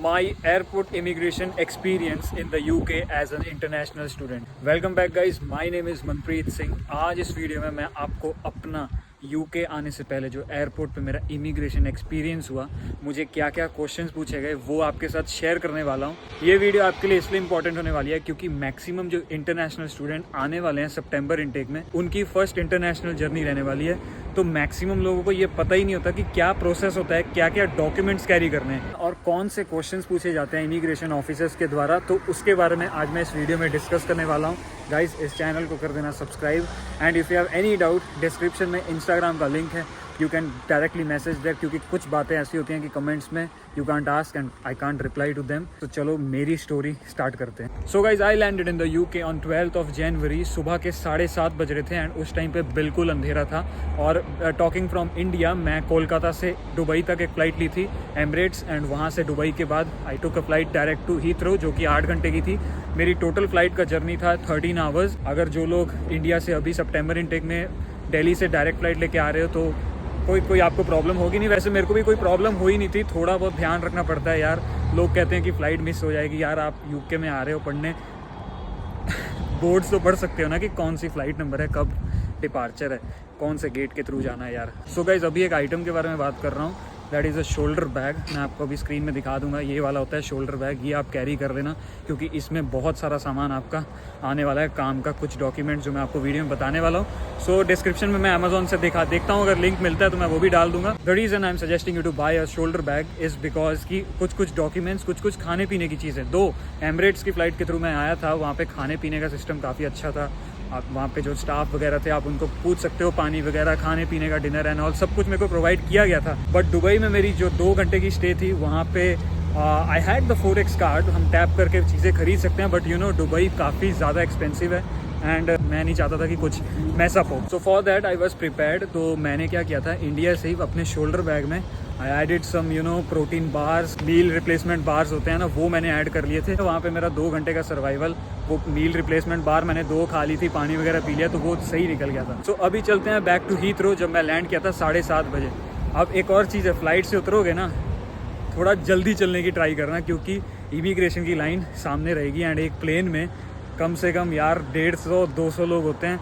My airport immigration experience in the UK as an international student. Welcome back guys, my name is Manpreet Singh. आज इस video में मैं आपको अपना यूके आने से पहले जो एयरपोर्ट पे मेरा इमिग्रेशन एक्सपीरियंस हुआ, मुझे क्या क्या क्वेश्चंस पूछे गए वो आपके साथ शेयर करने वाला हूँ। ये वीडियो आपके लिए इसलिए इंपॉर्टेंट होने वाली है क्योंकि मैक्सिमम जो इंटरनेशनल स्टूडेंट आने वाले हैं सितंबर इनटेक में, उनकी फर्स्ट इंटरनेशनल जर्नी रहने वाली है। तो मैक्सिमम लोगों को ये पता ही नहीं होता कि क्या प्रोसेस होता है, क्या क्या डॉक्यूमेंट्स कैरी करने हैं और कौन से क्वेश्चंस पूछे जाते हैं इमिग्रेशन ऑफिसर्स के द्वारा। तो उसके बारे में आज मैं इस वीडियो में डिस्कस करने वाला हूँ। गाइस, इस चैनल को कर देना subscribe and if you have any doubt, description में इंस्टाग्राम का लिंक है, you can directly message there, क्योंकि कुछ बातें ऐसी होती हैं कि कमेंट्स में you can't ask and I can't reply to them. तो चलो मेरी स्टोरी स्टार्ट करते हैं। So guys, I landed in the UK on 12th of January। सुबह के 7:30 बज रहे थे एंड उस टाइम पे बिल्कुल अंधेरा था। और टॉकिंग फ्रॉम इंडिया, मैं कोलकाता से दुबई तक एक फ़्लाइट ली थी एमरेट्स, एंड वहाँ से दुबई के बाद I took a flight direct to Heathrow, जो कि 8 घंटे की थी। मेरी टोटल फ्लाइट का जर्नी था 13 आवर्स। अगर जो लोग इंडिया से अभी सितंबर इनटेक में दिल्ली से डायरेक्ट फ्लाइट लेके आ रहे हो तो कोई आपको प्रॉब्लम होगी नहीं। वैसे मेरे को भी कोई प्रॉब्लम हुई नहीं थी। थोड़ा बहुत ध्यान रखना पड़ता है यार, लोग कहते हैं कि फ़्लाइट मिस हो जाएगी। यार, आप यूके में आ रहे हो पढ़ने, बोर्ड्स तो पढ़ सकते हो ना कि कौन सी फ़्लाइट नंबर है, कब डिपार्चर है, कौन से गेट के थ्रू जाना है यार। सो गाइज, अभी एक आइटम के बारे में बात कर रहा हूँ, that is a shoulder bag. मैं आपको अभी स्क्रीन में दिखा दूंगा, ये वाला होता है शोल्डर बैग। ये आप कैरी कर लेना क्योंकि इसमें बहुत सारा सामान आपका आने वाला है, काम का कुछ डॉक्यूमेंट जो मैं आपको वीडियो में बताने वाला हूँ। सो डिस्क्रिप्शन में मैं अमेजोन से देखता हूँ, अगर लिंक मिलता है तो मैं वो भी डाल दूंगा। The reason I am suggesting you to buy a shoulder bag is because कि कुछ डॉक्यूमेंट्स, कुछ खाने पीने की चीज़ें। दो एमरेट्स की फ़्लाइट के थ्रू मैं आया था, वहाँ पे खाने पीने का सिस्टम काफ़ी अच्छा था। आप वहाँ पे जो स्टाफ वगैरह थे, आप उनको पूछ सकते हो, पानी वगैरह, खाने पीने का, डिनर एंड ऑल सब कुछ मेरे को प्रोवाइड किया गया था। बट दुबई में मेरी जो 2 घंटे की स्टे थी, वहाँ पे I had the 4x card, हम टैप करके चीज़ें खरीद सकते हैं। बट यू नो, दुबई काफ़ी ज़्यादा एक्सपेंसिव है एंड मैं नहीं चाहता था कि कुछ मैसअप हो। So for that I was prepared. तो मैंने क्या किया था, इंडिया से ही अपने शोल्डर बैग में I added some protein bars, meal replacement bars होते हैं ना, वो मैंने ऐड कर लिए थे। तो वहाँ पे मेरा 2 घंटे का सर्वाइवल, वो मील रिप्लेसमेंट बार मैंने 2 खा ली थी, पानी वगैरह पी लिया, तो वो सही निकल गया था। सो अभी चलते हैं बैक टू हीथ्रो, जब मैं लैंड किया था 7:30 बजे। अब एक और चीज़ है, फ़्लाइट से उतरोगे ना, थोड़ा जल्दी चलने की ट्राई करना क्योंकि इमिग्रेशन की लाइन सामने रहेगी एंड एक प्लेन में कम से कम यार 150-200 लोग होते हैं।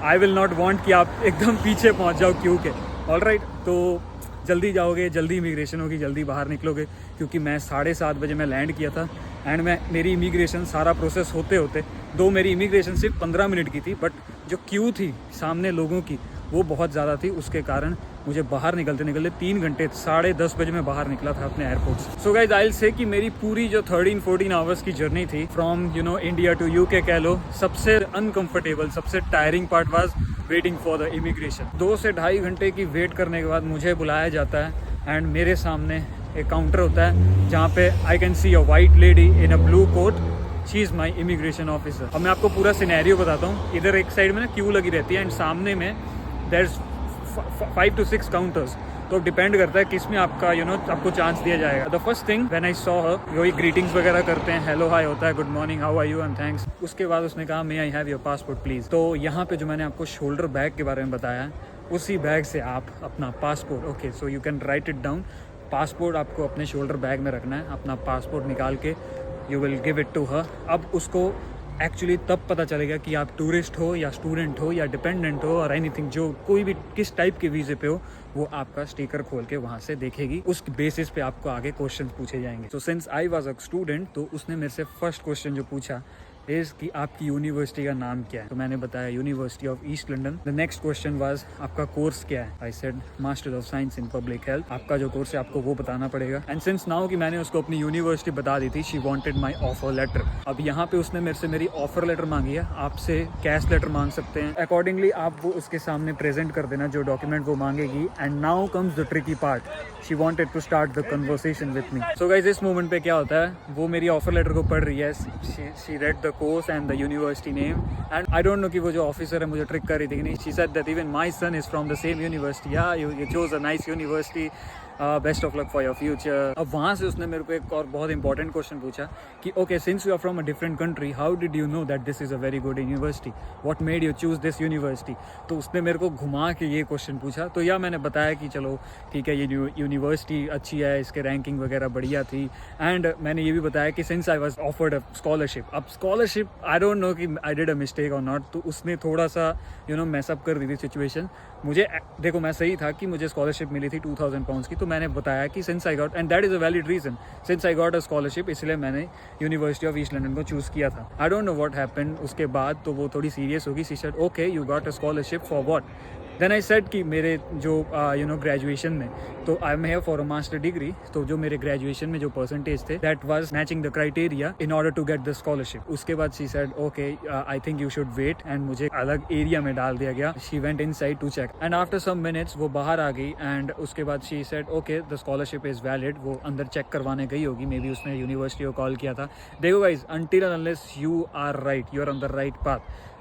आई विल नॉट वांट कि आप एकदम पीछे पहुंच जाओ क्यों के। ऑलराइट, तो जल्दी जाओगे, जल्दी इमिग्रेशन होगी, जल्दी बाहर निकलोगे, क्योंकि मैं 7:30 बजे मैं लैंड किया था एंड मेरी इमिग्रेशन सारा प्रोसेस होते दो मेरी इमिग्रेशन सिर्फ 15 मिनट की थी, बट जो क्यू थी सामने लोगों की वो बहुत ज़्यादा थी। उसके कारण मुझे बाहर निकलते 3 घंटे, 10:30 बजे मैं बाहर निकला था अपने एयरपोर्ट से। So guys, I will say कि मेरी पूरी जो 13-14 आवर्स की जर्नी थी फ्रॉम इंडिया टू यूके कह लो, सबसे अनकंफर्टेबल, सबसे tiring part was waiting for the immigration. 2 से ढाई घंटे की वेट करने के बाद मुझे बुलाया जाता है एंड मेरे सामने एक काउंटर होता है जहाँ पे I can see a white lady in a blue coat, she is my immigration officer. अब मैं आपको पूरा सिनेरियो बताता हूँ। इधर एक साइड में ना क्यू लगी रहती है एंड सामने में देयर इज 5 to 6 काउंटर्स। तो डिपेंड करता है किस में आपका आपको चांस दिया जाएगा। The first thing when I saw her, वही ग्रीटिंग्स वगैरह करते हैं, हेलो हाय होता है, good morning, how are you and thanks. उसके बाद उसने कहा, may I have your passport please. तो यहाँ पे जो मैंने आपको शोल्डर बैग के बारे में बताया, उसी बैग से आप अपना passport, okay, so you can write it down, passport आपको अपने शोल्डर बैग में रखना है। अपना पासपोर्ट निकाल के you will give it to her. अब उसको एक्चुअली तब पता चलेगा कि आप टूरिस्ट हो या स्टूडेंट हो या डिपेंडेंट हो और एनीथिंग, जो कोई भी किस टाइप के वीज़े पे हो, वो आपका स्टिकर खोल के वहाँ से देखेगी। उस बेसिस पे आपको आगे क्वेश्चन पूछे जाएंगे। So since I was a student, तो उसने मेरे से फर्स्ट क्वेश्चन जो पूछा इज़ कि आपकी यूनिवर्सिटी का नाम क्या है। तो मैंने बताया university of east London. The next question was आपका कोर्स क्या है। I said master of science in public health. आपका जो कोर्स है आपको वो बताना पड़ेगा। एंड सिंस नाउ कि मैंने उसको अपनी यूनिवर्सिटी बता दी थी, she wanted my offer letter. अब यहाँ पे उसने मेरे से मेरी ऑफर लेटर मांगी है। आपसे कैश लेटर मांग सकते हैं, अकॉर्डिंगली आप वो उसके सामने प्रेजेंट कर देना जो डॉक्यूमेंट वो मांगेगी। And now comes the tricky part, she wanted to start the conversation with me. So guys, इस मोमेंट पे क्या होता है, वो मेरी ऑफर लेटर को पढ़ रही है, she read the course and the university name and I don't no कि वो जो ऑफिसर है मुझे ट्रिक कर रही थी कि नहीं। She said that even my son is from the same university, या you chose a nice university best of luck for your future. अब वहाँ से उसने मेरे को एक और बहुत इंपॉर्टेंट क्वेश्चन पूछा कि okay, since you are from a different country, how did you know that this is a very good university, what made you choose this university. तो उसने मेरे को घुमा के ये क्वेश्चन पूछा। तो या मैंने बताया कि चलो ठीक है, ये यूनिवर्सिटी अच्छी है, इसके रैंकिंग वगैरह बढ़िया थी। एंड मैंने ये भी बताया कि since I was offered a scholarship. अब स्कॉलरशिप आई डोंट नो कि आई डिड अ मिस्टेक और नॉट, तो उसने थोड़ा सा मैसअप कर दी थी सिचुएशन। मुझे देखो, मैं सही था कि मुझे स्कॉलरशिप मिली थी 2000 पाउंड्स की। तो मैंने बताया कि since I got, and that is a valid reason, since I got a scholarship, इसलिए मैंने यूनिवर्सिटी ऑफ ईस्ट लंदन को चूज़ किया था। I don't know what happened उसके बाद। तो वो थोड़ी सीरियस होगी। She said okay, you got a scholarship for what. Then I said कि मेरे जो ग्रेजुएशन में, तो I am here for a master degree, तो जो मेरे ग्रेजुएशन में जो परसेंटेज थे that was matching the criteria in order to get the scholarship. उसके बाद she said okay, I think you should wait, and मुझे अलग एरिया में डाल दिया गया। She went inside to check, and after some minutes वो बाहर आ गई। एंड उसके बाद she said okay, the scholarship is valid. वो अंदर चेक करवाने गई होगी, मे बी उसने यूनिवर्सिटी को कॉल किया था। देखो guys, until unless you are right, you are on the right path,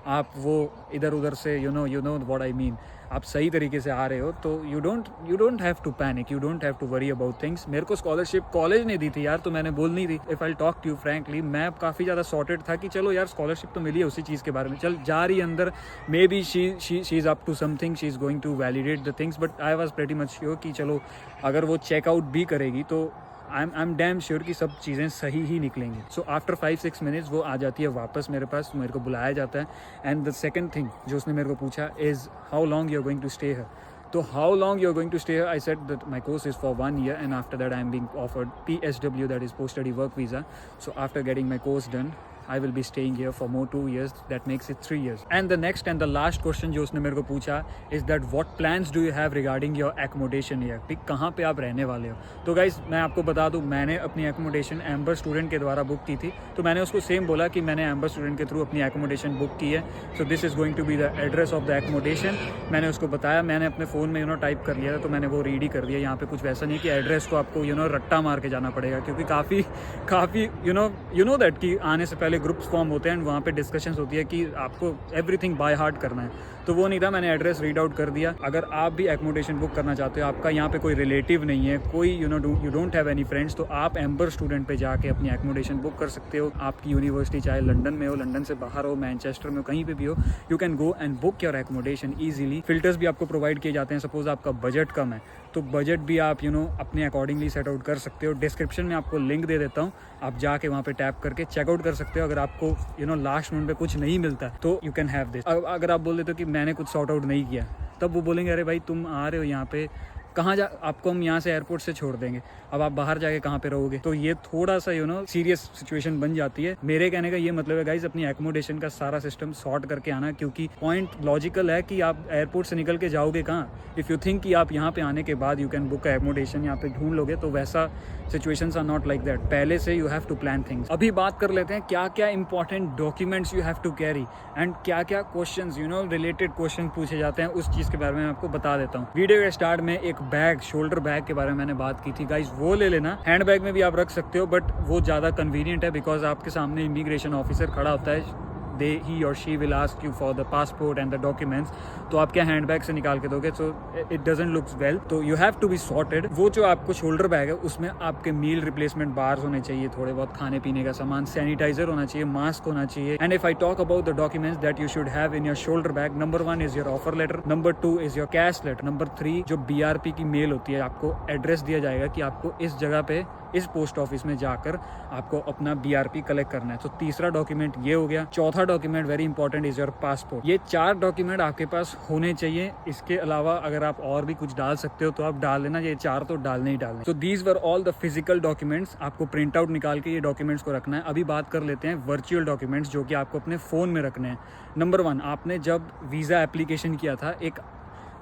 आप वो इधर उधर से you know what I mean, आप सही तरीके से आ रहे हो, तो you don't have to panic, you don't have to worry about things. मेरे को स्कॉलरशिप कॉलेज ने दी थी यार, तो मैंने बोलनी थी। If I talk to you frankly, मैं काफ़ी ज़्यादा सॉर्टेड था कि चलो यार स्कॉलरशिप तो मिली है, उसी चीज़ के बारे में चल जा रही अंदर। Maybe she is up to something, she is going to validate the things, but I was pretty much sure कि चलो अगर वो चेकआउट भी करेगी तो आई एम डैम श्योर कि सब चीज़ें सही ही निकलेंगी। सो आफ्टर 5-6 मिनट्स वो आ जाती है वापस मेरे पास, मेरे को बुलाया जाता है। एंड द सेकंड थिंग जो उसने मेरे को पूछा is how long you are going to stay here. तो how long you are going to stay here, I said that my course is for 1 year, and after that I am being offered PSW, that is post study work visa. So after getting my course done, I will be staying here for more 2 years. That makes it 3 years. And the next and the last question जो उसने मेरे को पूछा is that what plans do you have regarding your accommodation here? कि कहाँ पे आप रहने वाले हो। तो guys मैं आपको बता दूँ, मैंने अपनी accommodation एम्बर स्टूडेंट के द्वारा बुक की थी। तो मैंने उसको सेम बोला कि मैंने एम्बर स्टूडेंट के थ्रू अपनी accommodation बुक की है। So this is going to be the address of the accommodation. मैंने उसको बताया, मैंने अपने फ़ोन में टाइप कर लिया था, तो मैंने वो रीड ही कर दिया। यहाँ पे कुछ वैसा नहीं कि एड्रेस को आपको रट्टा मार के जाना पड़ेगा, क्योंकि काफ़ी यू नो दैट कि आने से पहले ग्रुप्स फॉर्म होते हैं एंड वहाँ पे डिस्कशंस होती है कि आपको एवरीथिंग बाय हार्ट करना है। तो वो नहीं था, मैंने एड्रेस रीड आउट कर दिया। अगर आप भी एकोमोडेशन बुक करना चाहते हो, आपका यहाँ पे कोई रिलेटिव नहीं है, कोई you don't have any friends, तो आप एम्बर स्टूडेंट पे जाके अपनी एकोमोडेशन बुक कर सकते हो। आपकी यूनिवर्सिटी चाहे लंदन में हो, लंदन से बाहर हो, मैनचेस्टर में हो, कहीं पे भी हो, you can go and book your accommodation easily. Filters भी आपको प्रोवाइड किए जाते हैं। सपोज आपका बजट कम है तो बजट भी आप अपने अकॉर्डिंगली सेट आउट कर सकते हो। डिस्क्रिप्शन में आपको लिंक दे देता हूँ, आप जाके वहाँ पे टैप करके चेकआउट कर सकते हो। अगर आपको लास्ट मिनट पे कुछ नहीं मिलता तो यू कैन हैव दिस। अगर आप बोल देते हो कि मैंने कुछ सॉर्ट आउट नहीं किया, तब वो बोलेंगे अरे भाई तुम आ रहे हो यहाँ पे, कहाँ जा, आपको हम यहाँ से एयरपोर्ट से छोड़ देंगे, अब आप बाहर जाके कहाँ पे रहोगे। तो ये थोड़ा सा सीरियस सिचुएशन बन जाती है। मेरे कहने का ये मतलब है गाइज, अपनी एकोमोडेशन का सारा सिस्टम सॉर्ट करके आना, क्योंकि पॉइंट लॉजिकल है कि आप एयरपोर्ट से निकल के जाओगे कहाँ। इफ़ यू थिंक कि आप यहाँ पे आने के बाद यू कैन बुक एकोमोडेशन यहाँ पे ढूंढ लोगे, तो वैसा situations are not like that. पहले से you have to plan things. अभी बात कर लेते हैं क्या क्या important documents you have to carry and क्या क्या क्वेश्चंस रिलेटेड क्वेश्चन पूछे जाते हैं, उस चीज़ के बारे में आपको बता देता हूँ। वीडियो के स्टार्ट में एक बैग, शोल्डर बैग के बारे में मैंने बात की थी गाइज, वो ले लेना। हैंड बैग में भी आप रख सकते हो, बट वो ज़्यादा कन्वीनियंट है बिकॉज आपके सामने इमिग्रेशन ऑफिसर खड़ा होता है, he or she will ask you for the passport and the documents, तो आप क्या हैंड बैग से निकाल के दोगे, so it doesn't look well, तो you have to be sorted। वो जो आपको शोल्डर बैग है उसमें आपके मील रिप्लेसमेंट बार्स होने चाहिए, थोड़े बहुत खाने पीने का सामान, सैनिटाइजर होना चाहिए, मास्क होना चाहिए। And if I talk about the documents that you should have in your shoulder bag, number 1 is your offer letter, number 2 is your cash letter, number 3 जो BRP की मेल होती है, आपको एड्रेस दिया जाएगा कि आपको इस जगह पे इस पोस्ट ऑफिस में जाकर आपको अपना BRP कलेक्ट करना है। तो तीसरा डॉक्यूमेंट ये हो गया। चौथा document very important is your passport. ये 4 डॉक्यूमेंट आपके पास होने चाहिए। इसके अलावा अगर आप और भी कुछ डाल सकते हो तो आप डाल लेना, ये 4 तो डालने ही डालने। तो these were all the physical documents. आपको प्रिंट आउट निकाल के ये डॉक्यूमेंट्स को रखना है। अभी बात कर लेते हैं वर्चुअल डॉक्यूमेंट्स जो कि आपको अपने फ़ोन में रखने हैं। नंबर 1, आपने जब वीज़ा एप्लीकेशन किया था, एक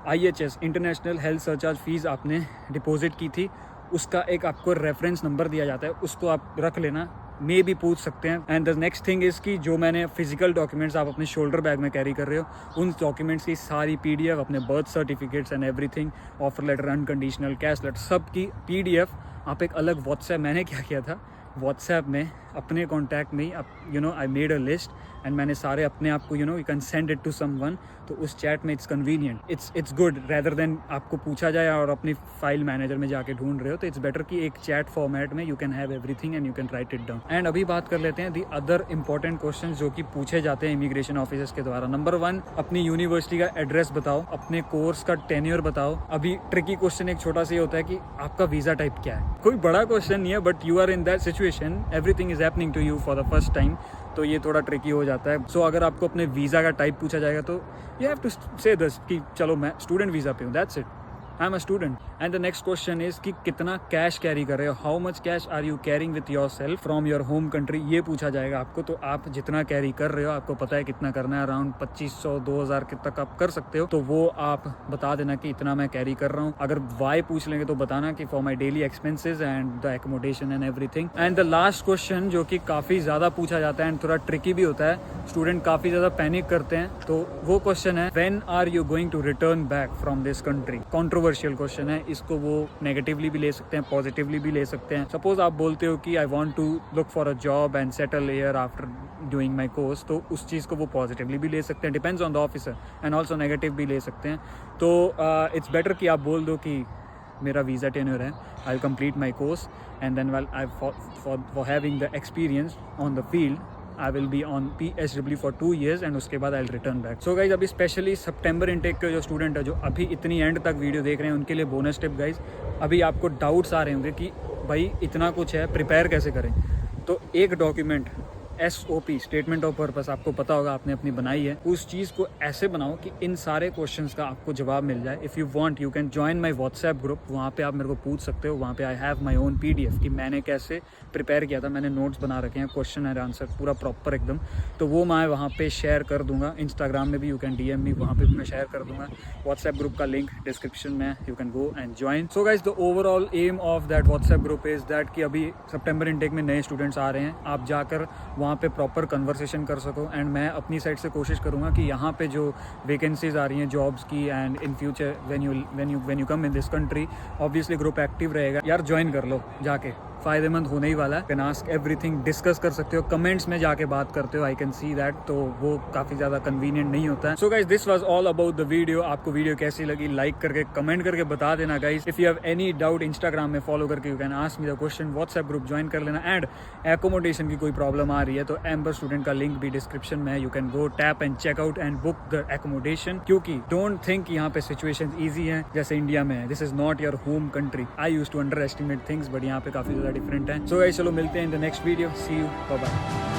IHS international health surcharge fees आपने डिपॉजिट की थी, उसका एक आपको रेफरेंस नंबर दिया जाता है, उसको आप रख लेना, मे भी पूछ सकते हैं। And the next thing is कि जो मैंने फिजिकल डॉक्यूमेंट्स आप अपने शोल्डर बैग में कैरी कर रहे हो, उन डॉक्यूमेंट्स की सारी PDF, अपने birth certificates and everything, offer letter, unconditional, cash letter, सब की PDF आप एक अलग व्हाट्सएप, मैंने क्या किया था व्हाट्सएप में अपने कॉन्टैक्ट में ही I made a list and मैंने सारे अपने आप को you can send it to someone, तो उस चैट में it's convenient, it's good rather than आपको पूछा जाए और अपनी फाइल मैनेजर में जाके ढूंढ रहे हो। तो इट्स बेटर कि एक चैट फॉर्मेट में you can have everything and you can write it down. And अभी बात कर लेते हैं दी अदर इंपॉर्टेंट क्वेश्चन जो कि पूछे जाते हैं इमिग्रेशन ऑफिसर्स के द्वारा। नंबर 1, अपनी यूनिवर्सिटी का एड्रेस बताओ, अपने कोर्स का टेन्योर बताओ। अभी ट्रिकी क्वेश्चन एक छोटा सा होता है कि आपका वीज़ा टाइप क्या है। कोई बड़ा क्वेश्चन नहीं है, but you are in that situation, everything is happening to you for the first time, तो ये थोड़ा ट्रिकी हो जाता है। सो अगर आपको अपने वीज़ा का टाइप पूछा जाएगा तो you have to say this कि चलो मैं स्टूडेंट वीज़ा पे हूँ, that's it, I am a student. And the next question is कि कितना कैश कैरी कर रहे हो, how much cash are you carrying with yourself from your home country, ये पूछा जाएगा आपको। तो आप जितना कैरी कर रहे हो, आपको पता है कितना करना है, अराउंड 2500-2000 तक आप कर सकते हो, तो वो आप बता देना कि इतना मैं कैरी कर रहा हूँ। अगर वाई पूछ लेंगे तो बताना कि for my daily expenses and the accommodation and everything. And the last question जो कि काफ़ी ज़्यादा पूछा जाता है एंड थोड़ा ट्रिकी भी होता है, स्टूडेंट काफ़ी ज़्यादा पैनिक करते हैं, तो वो क्वेश्चन है when are you going to return back from this country. Controversial question है, इसको वो नेगेटिवली भी ले सकते हैं, पॉजिटिवली भी ले सकते हैं। सपोज आप बोलते हो कि I want to look for a job and settle here after doing my course, तो उस चीज़ को वो पॉजिटिवली भी ले सकते हैं, depends on the officer, and also negative भी ले सकते हैं। तो इट्स बेटर कि आप बोल दो कि मेरा वीज़ा टेन्योर है, I will complete my course and then well I for having the experience on the field I will be on PSW for 2 years and उसके बाद I'll return back. So guys, अभी specially सितंबर intake के जो student है जो अभी इतनी and तक वीडियो देख रहे हैं, उनके लिए बोनस टिप गाइज। अभी आपको डाउट्स आ रहे होंगे कि भाई इतना कुछ है, प्रिपेयर कैसे करें। तो एक document SOP, statement of purpose, आपको पता होगा, आपने अपनी बनाई है, उस चीज़ को ऐसे बनाओ कि इन सारे क्वेश्चंस का आपको जवाब मिल जाए। If you want you can join my WhatsApp group, वहाँ पे आप मेरे को पूछ सकते हो। वहाँ पे I have my own PDF कि मैंने कैसे प्रिपेयर किया था, मैंने नोट्स बना रखे हैं, क्वेश्चन एंड आंसर पूरा प्रॉपर एकदम, तो वो मैं वहाँ पे शेयर कर दूंगा। इंस्टाग्राम में भी यू कैन DM मी, वहाँ पे भी मैं शेयर कर दूंगा। व्हाट्सएप ग्रुप का लिंक डिस्क्रिप्शन में, you can go and join. So guys, the overall aim of that WhatsApp group is that कि अभी सितंबर इनटेक में नए स्टूडेंट्स आ रहे हैं, आप जाकर वहाँ पे प्रॉपर कन्वर्सेशन कर सको। एंड मैं अपनी साइड से कोशिश करूँगा कि यहाँ पे जो वैकेंसीज आ रही हैं जॉब्स की, and in future when you come in this country, obviously group active रहेगा, यार ज्वाइन कर लो, जाके फ़ायदेमंद होने ही वाला है। कैन आस्क एवरीथिंग, डिस्कस कर सकते हो, कमेंट्स में जाके बात करते हो, आई कैन सी दैट, तो वो काफ़ी ज़्यादा कन्वीनियंट नहीं होता है। So guys, this was all about the video. आपको वीडियो कैसी लगी लाइक करके कमेंट करके बता देना guys. If you have any doubt, Instagram में फॉलो करके you can ask me the question, WhatsApp group join कर लेना। एंड एकोमोडेशन की कोई प्रॉब्लम आ रही है तो एम्बर स्टूडेंट का लिंक भी डिस्क्रिप्शन में है, you can go tap and check out and book the accommodation. क्योंकि डोंट थिंक यहाँ पे सिचुएशन ईजी है जैसे इंडिया में है, this is not your home country. I use to underestimate things, but यहाँ पे काफ़ी ज़्यादा डिफरेंट है। सो गाइस, चलो मिलते हैं in the next video, see you, bye bye.